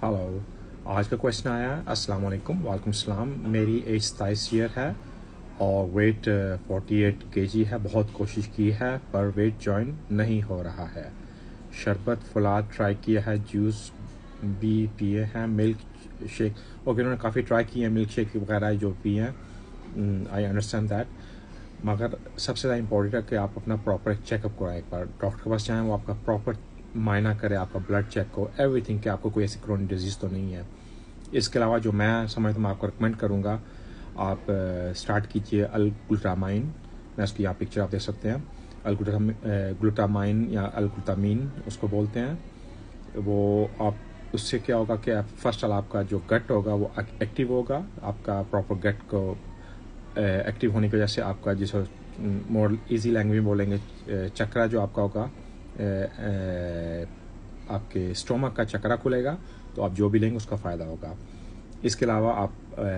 Hello. आज का question आया है, अस्सलाम वालेकुम। वालेकुम सलाम। मेरी एज 27 ईयर है और वेट 48 केजी है। बहुत कोशिश की है पर वेट जॉइन नहीं हो रहा है। शरबत फलाद ट्राई किया है, जूस भी पिए हैं, मिल्क शेक ओके उन्होंने काफ़ी ट्राई किए हैं, मिल्क शेक वगैरह जो पिए हैं। आई अंडरस्टैंड दैट, मगर सबसे ज़्यादा इम्पोर्टेंट है कि आप अपना प्रॉपर चेकअप कराएं। एक बार डॉक्टर के पास जाएं, वो आपका प्रॉपर मायना करे, आपका ब्लड चेक हो, एवरीथिंग कि आपको कोई ऐसी क्रोनिक डिजीज़ तो नहीं है। इसके अलावा जो मैं समझता हूँ, मैं आपको रिकमेंड करूँगा, आप स्टार्ट कीजिए अल-ग्लूटामाइन। मैं उसकी यहाँ पिक्चर आप देख सकते हैं। ग्लूटामाइन या अल-ग्लूटामीन उसको बोलते हैं। वो आप उससे क्या होगा कि फर्स्ट ऑल आपका जो गट होगा वो एक्टिव होगा। आपका प्रॉपर गट को एक्टिव होने की वजह से आपका जिसको मोर इजी लैंग्वेज में बोलेंगे, चक्रा जो आपका होगा, आपके स्टोमक का चक्रा खुलेगा, तो आप जो भी लेंगे उसका फ़ायदा होगा। इसके अलावा आप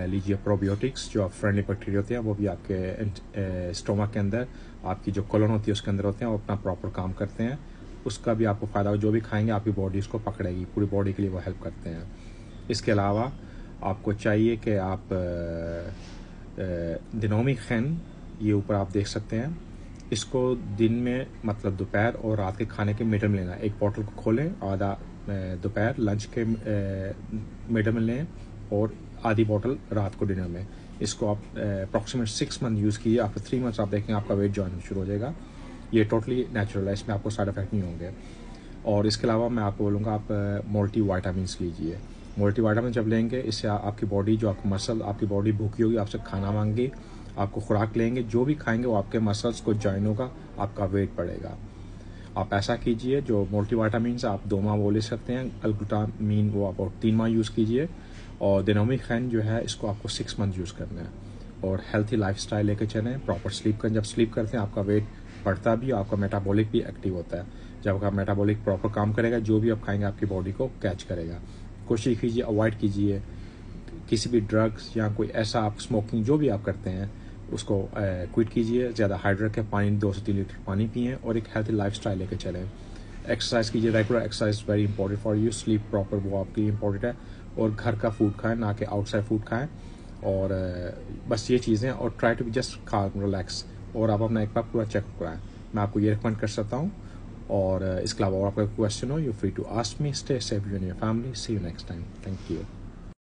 लीजिए प्रोबायोटिक्स, जो आप फ्रेंडली बैक्टीरिया होते हैं, वो भी आपके स्टोमक के अंदर, आपकी जो कोलन होती है उसके अंदर होते हैं, वो अपना प्रॉपर काम करते हैं। उसका भी आपको फ़ायदा होगा। जो भी खाएंगे आपकी बॉडी उसको पकड़ेगी, पूरी बॉडी के लिए वो हेल्प करते हैं। इसके अलावा आपको चाहिए कि आप दिनोमी खैन, ये ऊपर आप देख सकते हैं, इसको दिन में मतलब दोपहर और रात के खाने के मिडल में लेना। एक बॉटल को खोलें, आधा दोपहर लंच के मिडल में लें और आधी बॉटल रात को डिनर में। इसको आप अप्रॉक्सीमेट 6 मंथ यूज़ कीजिए। आफ्टर 3 मंथ्स आप देखेंगे आपका वेट जॉइन शुरू हो जाएगा। ये टोटली नेचुरल है, इसमें आपको साइड इफेक्ट नहीं होंगे। और इसके अलावा मैं आपको बोलूँगा आप मल्टी वाइटामिन्स लीजिए। मल्टी वाइटामिन जब लेंगे, इससे आपकी बॉडी, जो आपकी मसल, आपकी बॉडी भूखी होगी, आपसे खाना मांगेगी, आपको खुराक लेंगे, जो भी खाएंगे वो आपके मसल्स को जॉइन होगा, आपका वेट बढ़ेगा। आप ऐसा कीजिए, जो मल्टी वाइटामिन आप 2 माह वो ले सकते हैं। अल-ग्लूटामीन वो आप 3 माह यूज़ कीजिए। और दिनोमी खैन जो है, इसको आपको 6 मंथ यूज़ करना है। और हेल्थी लाइफस्टाइल लेके चलें, प्रॉपर स्लीप करें। जब स्लीप करते हैं आपका वेट बढ़ता भी, आपका मेटाबॉलिक भी एक्टिव होता है। जब आपका मेटाबॉलिक प्रॉपर काम करेगा, जो भी आप खाएंगे आपकी बॉडी को कैच करेगा। कोशिश कीजिए अवॉइड कीजिए किसी भी ड्रग्स या कोई ऐसा, आप स्मोकिंग जो भी आप करते हैं उसको क्विट कीजिए। ज़्यादा हाइड्रेट के पानी 2 से 3 लीटर पानी पिएं और एक हेल्थी लाइफस्टाइल लेके चलें। एक्सरसाइज कीजिए, regular exercise very important for you. Sleep proper वो आपके लिए इंपॉर्टेंट है। और घर का फूड खाएं, ना कि आउटसाइड फूड खाएं। और बस ये चीज़ें, और ट्राई टू बी जस्ट काम रिलैक्स। और आप अपना एक बार पूरा चेकअप कराएं, मैं आपको ये रिकमेंड कर सकता हूँ। और इसके अलावा और आपका क्वेश्चन हो, you free to ask me. Stay safe you and your family. See you next time. Thank you.